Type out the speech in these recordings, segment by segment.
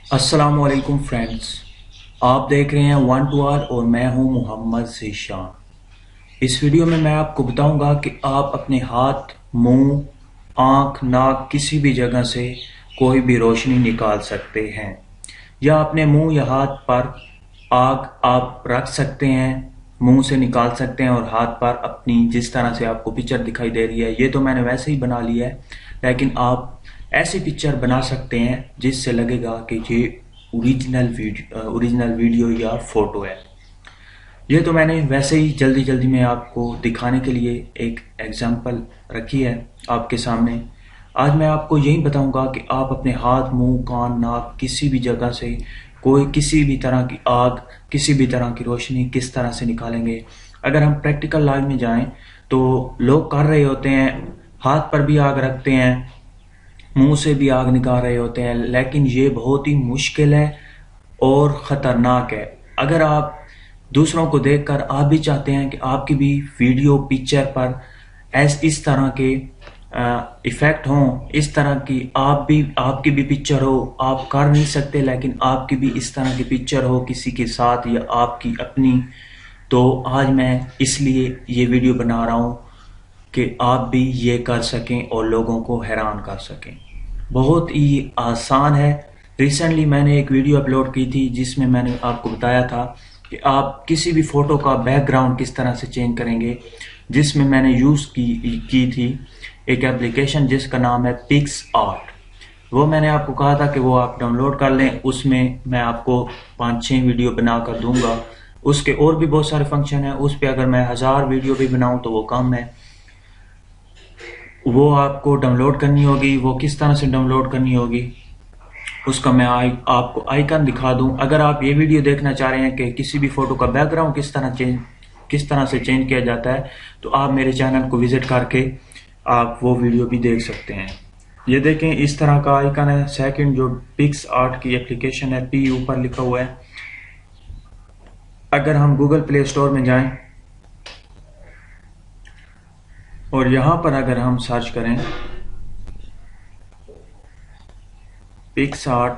अस्सलामुअलैकुम फ्रेंड्स। आप देख रहे हैं वन टू ऑल और मैं हूं मोहम्मद ज़ीशान। इस वीडियो में मैं आपको बताऊंगा कि आप अपने हाथ, मुंह, आंख, नाक किसी भी जगह से कोई भी रोशनी निकाल सकते हैं या अपने मुंह या हाथ पर आग आप रख सकते हैं, मुंह से निकाल सकते हैं और हाथ पर अपनी जिस तरह से आपको पिक्चर दिखाई दे रही है ये तो मैंने वैसे ही बना लिया है, लेकिन आप ऐसी पिक्चर बना सकते हैं जिससे लगेगा कि ये ओरिजिनल वीडियो या फोटो है। ये तो मैंने वैसे ही जल्दी जल्दी में आपको दिखाने के लिए एक एग्जांपल रखी है आपके सामने। आज मैं आपको यही बताऊंगा कि आप अपने हाथ, मुंह, कान, नाक किसी भी जगह से कोई किसी भी तरह की आग, किसी भी तरह की रोशनी किस तरह से निकालेंगे। अगर हम प्रैक्टिकल लाइफ में जाएं तो लोग कर रहे होते हैं, हाथ पर भी आग रखते हैं, मुंह से भी आग निकाल रहे होते हैं, लेकिन ये बहुत ही मुश्किल है और ख़तरनाक है। अगर आप दूसरों को देखकर आप भी चाहते हैं कि आपकी भी वीडियो पिक्चर पर इस तरह के इफ़ेक्ट हों, इस तरह की आपकी भी पिक्चर हो, आप कर नहीं सकते लेकिन आपकी भी इस तरह की पिक्चर हो किसी के साथ या आपकी अपनी, तो आज मैं इसलिए ये वीडियो बना रहा हूँ कि आप भी ये कर सकें और लोगों को हैरान कर सकें। बहुत ही आसान है। रिसेंटली मैंने एक वीडियो अपलोड की थी जिसमें मैंने आपको बताया था कि आप किसी भी फोटो का बैकग्राउंड किस तरह से चेंज करेंगे, जिसमें मैंने यूज़ की थी एक एप्लीकेशन जिसका नाम है पिक्सआर्ट। वो मैंने आपको कहा था कि वो आप डाउनलोड कर लें, उसमें मैं आपको 5-6 वीडियो बना कर दूंगा। उसके और भी बहुत सारे फंक्शन हैं, उस पर अगर मैं 1000 वीडियो भी बनाऊं तो वो कम है। वो आपको डाउनलोड करनी होगी। वो किस तरह से डाउनलोड करनी होगी उसका मैं आपको आइकन दिखा दूं। अगर आप ये वीडियो देखना चाह रहे हैं कि किसी भी फोटो का बैकग्राउंड किस तरह से चेंज किया जाता है, तो आप मेरे चैनल को विजिट करके आप वो वीडियो भी देख सकते हैं। ये देखें, इस तरह का आइकन है। सेकंड जो पिक्सआर्ट की एप्लीकेशन है, पी ऊपर लिखा हुआ है। अगर हम गूगल प्ले स्टोर में जाएं और यहां पर अगर हम सर्च करें पिक्सआर्ट,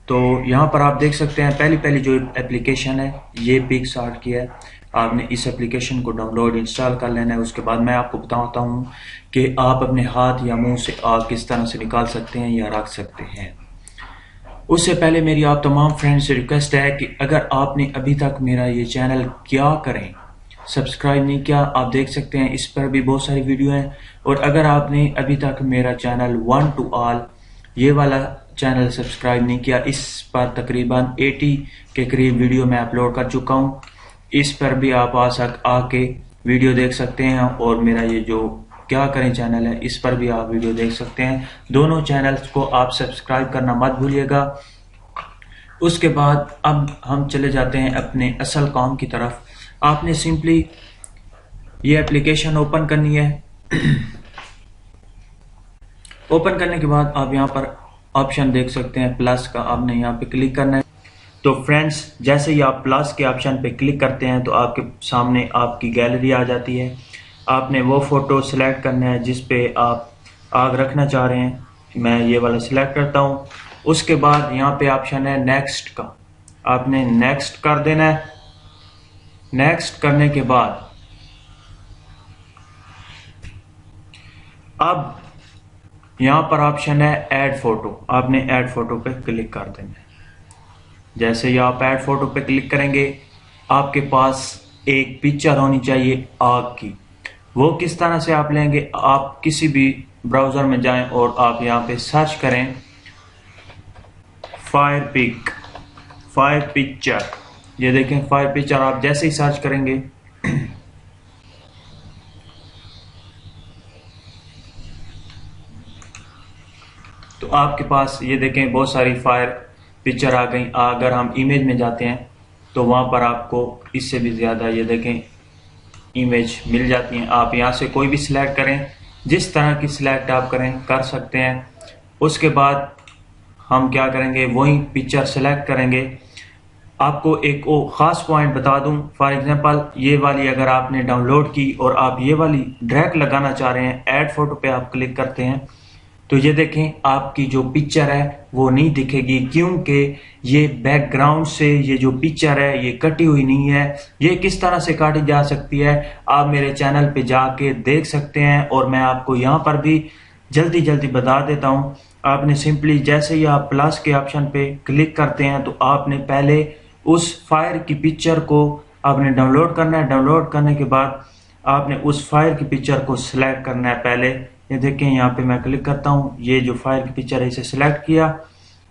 तो यहाँ पर आप देख सकते हैं पहली जो एप्लीकेशन है ये पिक्सआर्ट की है। आपने इस एप्लीकेशन को डाउनलोड इंस्टॉल कर लेना है। उसके बाद मैं आपको बताता हूँ कि आप अपने हाथ या मुंह से आग किस तरह से निकाल सकते हैं या रख सकते हैं। उससे पहले मेरी आप तमाम फ्रेंड्स से रिक्वेस्ट है कि अगर आपने अभी तक मेरा ये चैनल क्या करें सब्सक्राइब नहीं किया, आप देख सकते हैं इस पर भी बहुत सारी वीडियो हैं। और अगर आपने अभी तक मेरा चैनल वन टू ऑल ये वाला चैनल सब्सक्राइब नहीं किया, इस पर तकरीबन 80 के करीब वीडियो मैं अपलोड कर चुका हूँ। इस पर भी आप आके वीडियो देख सकते हैं और मेरा ये जो क्या करें चैनल है इस पर भी आप वीडियो देख सकते हैं। दोनों चैनल्स को आप सब्सक्राइब करना मत भूलिएगा। उसके बाद अब हम चले जाते हैं अपने असल काम की तरफ। आपने सिंपली ये एप्लीकेशन ओपन करनी है। ओपन करने के बाद आप यहाँ पर ऑप्शन देख सकते हैं प्लस का, आपने यहाँ पे क्लिक करना है। तो फ्रेंड्स, जैसे ही आप प्लस के ऑप्शन पे क्लिक करते हैं तो आपके सामने आपकी गैलरी आ जाती है। आपने वो फोटो सिलेक्ट करना है जिस पे आप आग रखना चाह रहे हैं। मैं ये वाला सिलेक्ट करता हूँ। उसके बाद यहाँ पे ऑप्शन है नेक्स्ट का, आपने नेक्स्ट कर देना है। नेक्स्ट करने के बाद अब यहाँ पर ऑप्शन है ऐड फोटो, आपने ऐड फोटो पे क्लिक कर देना है। जैसे ही आप ऐड फोटो पे क्लिक करेंगे आपके पास एक पिक्चर होनी चाहिए आग की। वो किस तरह से आप लेंगे, आप किसी भी ब्राउजर में जाएं और आप यहाँ पे सर्च करें फायर पिक्चर। ये देखें फायर पिक्चर, आप जैसे ही सर्च करेंगे तो आपके पास ये देखें बहुत सारी फायर पिक्चर आ गई। अगर हम इमेज में जाते हैं तो वहां पर आपको इससे भी ज़्यादा ये देखें इमेज मिल जाती हैं। आप यहाँ से कोई भी सिलेक्ट करें, जिस तरह की सिलेक्ट आप कर सकते हैं। उसके बाद हम क्या करेंगे, वही पिक्चर सेलेक्ट करेंगे। आपको एक ख़ास पॉइंट बता दूं, फॉर एग्जांपल ये वाली अगर आपने डाउनलोड की और आप ये वाली ड्रैग लगाना चाह रहे हैं, ऐड फोटो पे आप क्लिक करते हैं तो ये देखें आपकी जो पिक्चर है वो नहीं दिखेगी, क्योंकि ये बैकग्राउंड से ये जो पिक्चर है ये कटी हुई नहीं है। ये किस तरह से काटी जा सकती है आप मेरे चैनल पे जाके देख सकते हैं, और मैं आपको यहाँ पर भी जल्दी जल्दी बता देता हूँ। आपने सिंपली जैसे ही आप प्लस के ऑप्शन पे क्लिक करते हैं तो आपने पहले उस फायर की पिक्चर को आपने डाउनलोड करना है। डाउनलोड करने के बाद आपने उस फायर की पिक्चर को सिलेक्ट करना है। पहले ये देखें यहाँ पे मैं क्लिक करता हूँ, ये जो फायर की पिक्चर है इसे सिलेक्ट किया।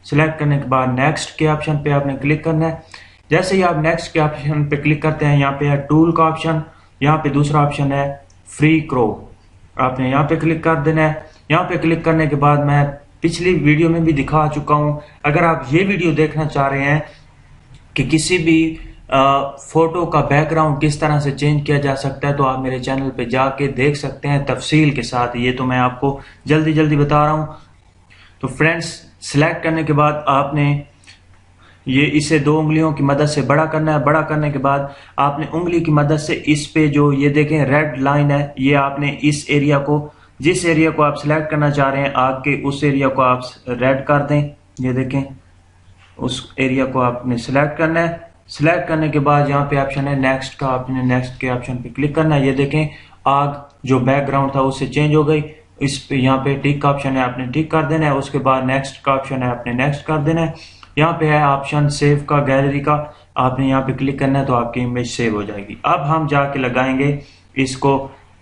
सिलेक्ट करने के बाद नेक्स्ट के ऑप्शन पे आपने क्लिक करना है। जैसे ही आप नेक्स्ट के ऑप्शन पे क्लिक करते हैं, यहाँ पे है टूल का ऑप्शन, यहाँ पे दूसरा ऑप्शन है फ्री क्रो, आपने यहाँ पे क्लिक कर देना है। यहाँ पे क्लिक करने के बाद मैं पिछली वीडियो में भी दिखा चुका हूँ, अगर आप ये वीडियो देखना चाह रहे हैं कि किसी भी फोटो का बैकग्राउंड किस तरह से चेंज किया जा सकता है, तो आप मेरे चैनल पे जाके देख सकते हैं तफसील के साथ। ये तो मैं आपको जल्दी जल्दी बता रहा हूँ। तो फ्रेंड्स, सिलेक्ट करने के बाद आपने ये इसे 2 उंगलियों की मदद से बड़ा करना है। बड़ा करने के बाद आपने उंगली की मदद से इस पे जो ये देखें रेड लाइन है, ये आपने इस एरिया को, जिस एरिया को आप सिलेक्ट करना चाह रहे हैं आग के, उस एरिया को आप रेड कर दें। ये देखें उस एरिया को आपने सिलेक्ट करना है। सिलेक्ट करने के बाद यहाँ पे ऑप्शन है नेक्स्ट का, आपने नेक्स्ट के ऑप्शन पे क्लिक करना है। ये देखें आग जो बैकग्राउंड था उससे चेंज हो गई। इस पे यहाँ पे टिक का ऑप्शन है, आपने टिक कर देना है। उसके बाद नेक्स्ट का ऑप्शन है, आपने नेक्स्ट कर देना है। यहाँ पे है ऑप्शन सेव का, गैलरी का, आपने यहाँ पे क्लिक करना है तो आपकी इमेज सेव हो जाएगी। अब हम जाके लगाएंगे इसको,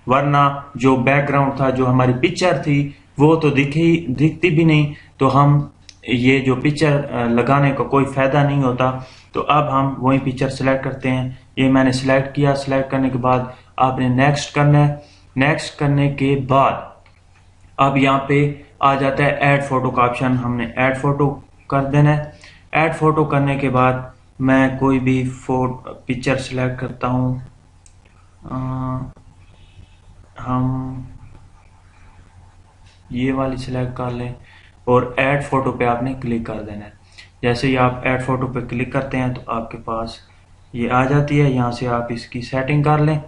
वरना जो बैकग्राउंड था, जो हमारी पिक्चर थी वो तो दिखती भी नहीं, तो हम ये जो पिक्चर लगाने का कोई फायदा नहीं होता। तो अब हम वही पिक्चर सिलेक्ट करते हैं। ये मैंने सिलेक्ट किया। सिलेक्ट करने के बाद आपने नेक्स्ट करना है। नेक्स्ट करने के बाद अब यहाँ पे आ जाता है ऐड फोटो का ऑप्शन, हमने ऐड फोटो कर देना है। ऐड फोटो करने के बाद मैं कोई भी पिक्चर सिलेक्ट करता हूँ। हम ये वाली सिलेक्ट कर लें और ऐड फोटो पे आपने क्लिक कर देना है। जैसे ही आप ऐड फोटो पे क्लिक करते हैं तो आपके पास ये आ जाती है। यहाँ से आप इसकी सेटिंग कर लें।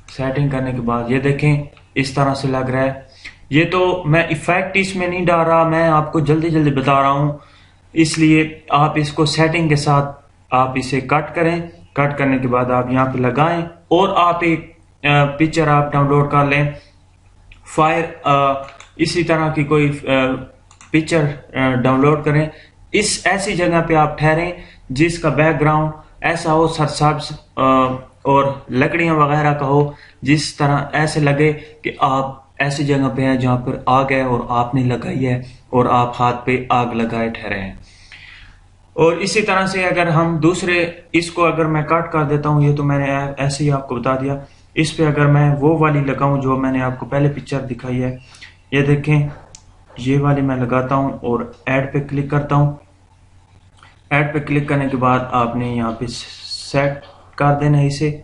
सेटिंग करने के बाद ये देखें इस तरह से लग रहा है। ये तो मैं इफेक्ट इसमें नहीं डाल रहा, मैं आपको जल्दी जल्दी बता रहा हूँ, इसलिए आप इसको सेटिंग के साथ आप इसे कट करें। कट करने के बाद आप यहाँ पे लगाएं और आप एक पिक्चर आप डाउनलोड कर लें। फायर इसी तरह की कोई पिक्चर डाउनलोड करें। इस ऐसी जगह पे आप ठहरें जिसका बैकग्राउंड ऐसा हो सरसब्ज और लकड़ियां वगैरह का हो, जिस तरह ऐसे लगे कि आप ऐसी जगह पे हैं जहां पर आग है और आपने लगाई है और आप हाथ पे आग लगाए ठहरे हैं। और इसी तरह से अगर हम दूसरे, इसको अगर मैं कट कर देता हूं, ये तो मैंने ऐसे ही आपको बता दिया। इस पे अगर मैं वो वाली लगाऊं जो मैंने आपको पहले पिक्चर दिखाई है, ये देखें ये वाली मैं लगाता हूं और ऐड पे क्लिक करता हूं। ऐड पे क्लिक करने के बाद आपने यहाँ पे सेट कर देना है इसे।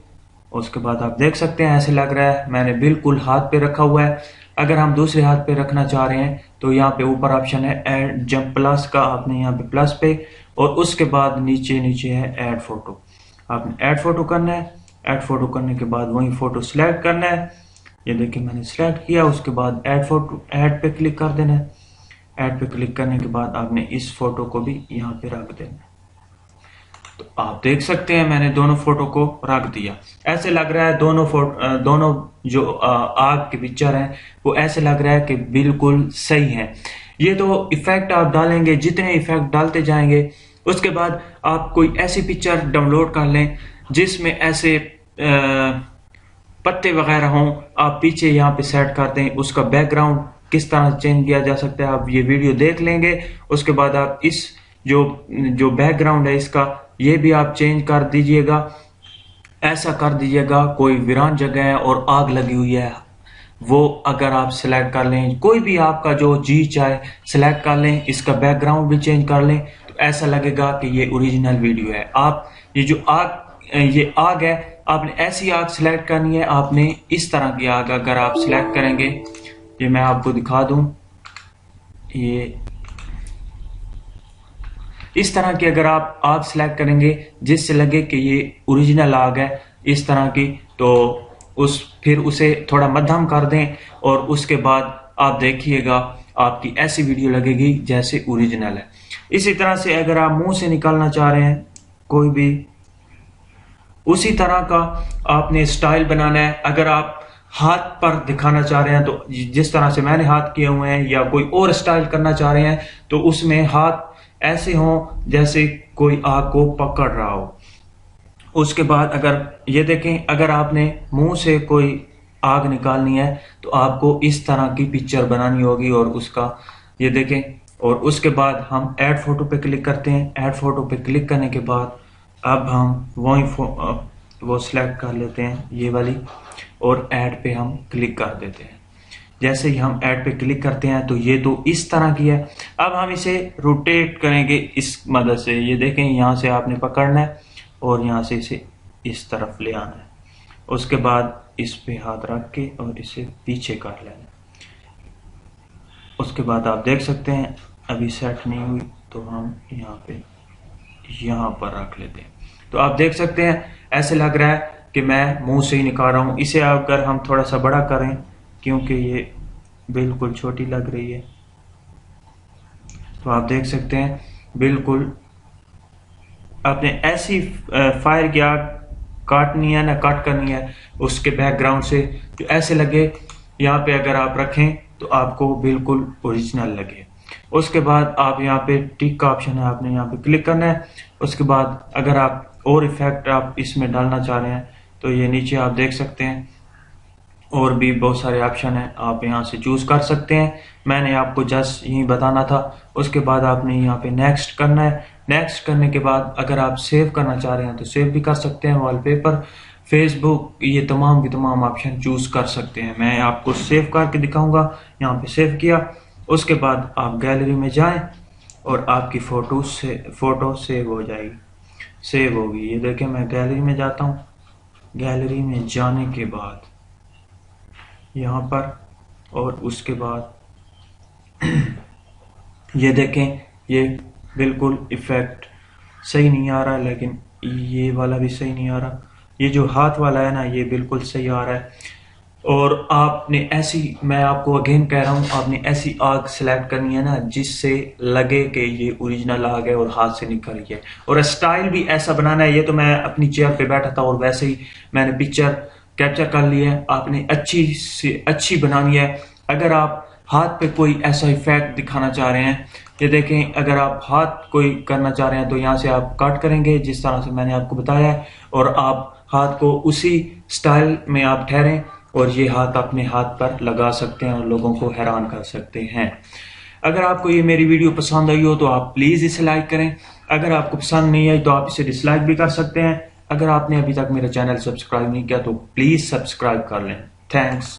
उसके बाद आप देख सकते हैं ऐसे लग रहा है, मैंने बिल्कुल हाथ पे रखा हुआ है। अगर हम दूसरे हाथ पे रखना चाह रहे हैं तो यहाँ पे ऊपर ऑप्शन है ऐड जंप प्लस का, आपने यहाँ पे प्लस पे, और उसके बाद नीचे है ऐड फोटो, आपने ऐड फोटो करना है। ऐड फोटो करने के बाद वही फोटो सिलेक्ट करना है। ये देखिए मैंने सिलेक्ट किया। उसके बाद ऐड फोटो, ऐड पे क्लिक कर देना है। ऐड पे क्लिक करने के बाद आपने इस फोटो को भी यहाँ पे रख देना है। तो आप देख सकते हैं मैंने दोनों फोटो को रख दिया। ऐसे लग रहा है दोनों जो आग के पिक्चर हैं वो ऐसे लग रहा है कि बिल्कुल सही है। ये तो इफेक्ट आप डालेंगे, जितने इफेक्ट डालते जाएंगे उसके बाद आप कोई ऐसी पिक्चर डाउनलोड कर लें जिसमें ऐसे पत्ते वगैरह हों, आप पीछे यहाँ पे सेट कर दें। उसका बैकग्राउंड किस तरह चेंज किया जा सकता है आप ये वीडियो देख लेंगे। उसके बाद आप इस जो बैकग्राउंड है इसका ये भी आप चेंज कर दीजिएगा। ऐसा कर दीजिएगा कोई वीरान जगह है और आग लगी हुई है, वो अगर आप सिलेक्ट कर लें, कोई भी आपका जो जी चाहे सिलेक्ट कर लें, इसका बैकग्राउंड भी चेंज कर लें, तो ऐसा लगेगा कि ये ओरिजिनल वीडियो है। आप ये जो आग है, आपने ऐसी आग सिलेक्ट करनी है। आपने इस तरह की आग अगर आप सिलेक्ट करेंगे, ये मैं आपको दिखा दूं, ये इस तरह की अगर आप आग सिलेक्ट करेंगे जिससे लगे कि ये ओरिजिनल आग है इस तरह की, तो फिर उसे थोड़ा मध्यम कर दें और उसके बाद आप देखिएगा, आपकी ऐसी वीडियो लगेगी जैसे ओरिजिनल है। इसी तरह से अगर आप मुंह से निकालना चाह रहे हैं कोई भी, उसी तरह का आपने स्टाइल बनाना है। अगर आप हाथ पर दिखाना चाह रहे हैं तो जिस तरह से मैंने हाथ किए हुए हैं, या कोई और स्टाइल करना चाह रहे हैं तो उसमें हाथ ऐसे हों जैसे कोई आग को पकड़ रहा हो। उसके बाद अगर ये देखें, अगर आपने मुंह से कोई आग निकालनी है तो आपको इस तरह की पिक्चर बनानी होगी, और उसका ये देखें। और उसके बाद हम ऐड फोटो पे क्लिक करते हैं। ऐड फोटो पे क्लिक करने के बाद अब हम वो सिलेक्ट कर लेते हैं, ये वाली, और ऐड पे हम क्लिक कर देते हैं। जैसे ही हम ऐड पे क्लिक करते हैं तो ये तो इस तरह की है। अब हम इसे रोटेट करेंगे इस मदद से। ये देखें, यहाँ से आपने पकड़ना है और यहाँ से इसे इस तरफ ले आना है। उसके बाद इस पे हाथ रख के और इसे पीछे कर लेना है। उसके बाद आप देख सकते हैं अभी सेट नहीं हुई, तो हम यहाँ पर रख लेते हैं। तो आप देख सकते हैं ऐसे लग रहा है कि मैं मुंह से ही निकाल रहा हूं। इसे अगर हम थोड़ा सा बड़ा करें, क्योंकि ये बिल्कुल छोटी लग रही है, तो आप देख सकते हैं बिल्कुल आपने ऐसी फायर की आग काटनी है ना, कट करनी है उसके बैकग्राउंड से, जो ऐसे लगे यहाँ पे अगर आप रखें तो आपको बिल्कुल ओरिजिनल लगे। उसके बाद आप यहाँ पे टिक का ऑप्शन है, आपने यहाँ पे क्लिक करना है। उसके बाद अगर आप और इफेक्ट आप इसमें डालना चाह रहे हैं तो ये नीचे आप देख सकते हैं, और भी बहुत सारे ऑप्शन हैं, आप यहाँ से चूज कर सकते हैं। मैंने आपको जस्ट यही बताना था। उसके बाद आपने यहाँ पे नेक्स्ट करना है। नेक्स्ट करने के बाद अगर आप सेव करना चाह रहे हैं तो सेव भी कर सकते हैं, वॉलपेपर, फेसबुक, ये तमाम के तमाम ऑप्शन चूज कर सकते हैं। मैं आपको सेव करके दिखाऊंगा। यहाँ पे सेव किया, उसके बाद आप गैलरी में जाएं और आपकी फोटो सेव हो जाएगी, सेव होगी। ये देखें, मैं गैलरी में जाता हूँ। गैलरी में जाने के बाद यहाँ पर, और उसके बाद ये देखें, ये बिल्कुल इफेक्ट सही नहीं आ रहा, लेकिन ये वाला भी सही नहीं आ रहा। ये जो हाथ वाला है ना, ये बिल्कुल सही आ रहा है। और आपने ऐसी, मैं आपको अगेन कह रहा हूँ, आपने ऐसी आग सिलेक्ट करनी है ना जिससे लगे कि ये ओरिजिनल आग है और हाथ से निकल रही है। और स्टाइल भी ऐसा बनाना है। ये तो मैं अपनी चेयर पे बैठा था और वैसे ही मैंने पिक्चर कैप्चर कर ली है। आपने अच्छी से अच्छी बनानी है। अगर आप हाथ पे कोई ऐसा इफेक्ट दिखाना चाह रहे हैं, ये देखें, अगर आप हाथ कोई करना चाह रहे हैं तो यहाँ से आप कट करेंगे जिस तरह से मैंने आपको बताया है, और आप हाथ को उसी स्टाइल में आप ठहरें और ये हाथ अपने हाथ पर लगा सकते हैं और लोगों को हैरान कर सकते हैं। अगर आपको ये मेरी वीडियो पसंद आई हो तो आप प्लीज इसे लाइक करें। अगर आपको पसंद नहीं आई तो आप इसे डिसलाइक भी कर सकते हैं। अगर आपने अभी तक मेरा चैनल सब्सक्राइब नहीं किया तो प्लीज सब्सक्राइब कर लें। थैंक्स।